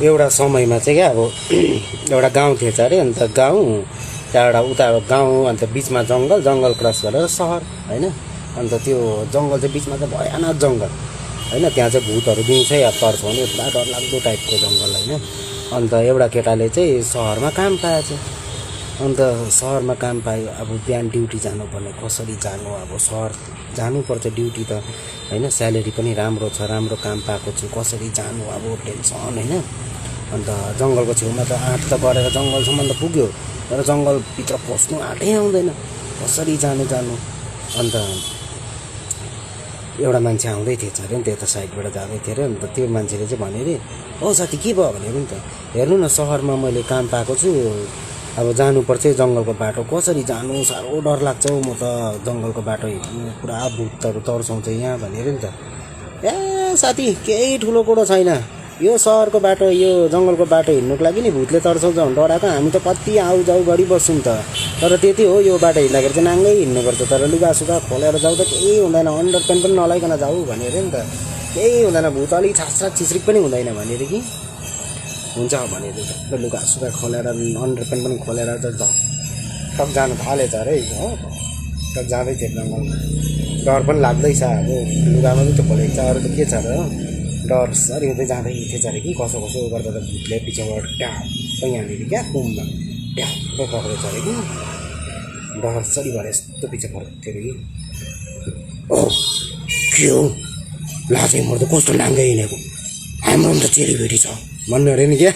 एउटा समयमा चाहिँ क्या अब एउटा गाउँ थिएछ अरे। अन्त गाउँ त्यहाँबाट उता गाउँ अन्त बिचमा जङ्गल, जङ्गल क्रस गरेर सहर होइन। अन्त त्यो जङ्गल चाहिँ बिचमा चाहिँ भयानक जङ्गल होइन। त्यहाँ चाहिँ भूतहरू दिउँसै अब तर्छ भने पुरा डरलाग्दो टाइपको जङ्गल होइन। अन्त एउटा केटाले चाहिँ सहरमा काम पाएछ। अन्त सहरमा काम पायो, अब बिहान ड्युटी जानुपर्ने, कसरी जानु, अब सहर जानुपर्छ ड्युटी त होइन। स्यालेरी पनि राम्रो छ, राम्रो काम पाएको छु, कसरी जानु अब टेन्सन होइन। अन्त जङ्गलको छेउमा त आँट त गरेर जङ्गलसम्म त पुग्यो, तर जङ्गलभित्र पस्नु आँटै आउँदैन, कसरी जानु। अन्त एउटा मान्छे आउँदै थिएछ अरे नि त्यता साइडबाट जाँदै थियो अरे। अन्त त्यो मान्छेले चाहिँ भन्यो अरे, ओ साथी के भयो भने नि त, हेर्नु न सहरमा मैले काम पाएको छु, अब जानुपर्छ जङ्गलको बाटो, कसरी जानु, साह्रो डर लाग्छ हौ, म त जङ्गलको बाटो हिँड्नु, पुरा भूतहरू तर्साउँछ यहाँ भनेर नि त। ए साथी केही ठुलो कुरो छैन, यो सहरको बाटो, यो जङ्गलको बाटो हिँड्नुको लागि नि भूतले तर्साउँछ भने डराएको, हामी त कति आउजाउ गरिबस्छौँ त, तर त्यति हो, यो बाटो हिँड्दाखेरि चाहिँ नाङ्गै हिँड्नुपर्छ, तर लुगासुगा खोलेर जाउँ त केही हुँदैन, अन्डर पेन्ट पनि नलाइकन जाऊ भनेर नि त, केही हुँदैन, भूत अलिक छास्राक छिस्रिक पनि हुँदैन भनेर कि हुन्छ भनेर त लुगासुगा खोलेर अन्डर पेन्ट पनि खोलेर त टक जानु थालेछ अरे हो। टक जाँदै थियो जङ्गलमा, डर पनि लाग्दैछ, अब लुगामा पनि त खोलेको छ, अरू त के छ र, डर सरी हुँदै जाँदै थिएछ अरे कि कसो गर्दा त भूतले पछिबाट ट्याप्पै यहाँनिर क्या कुममा ट्याप्पै पक्रेछ अरे कि, डर सरी भएर यस्तो पछि फर्केको थियो अरे कि। ओ के हो लाजै मर्दा कस्तो नाङ्गै हिँडेको, हाम्रो पनि त चेलीबेटी छ भन्नु अरे नि क्या।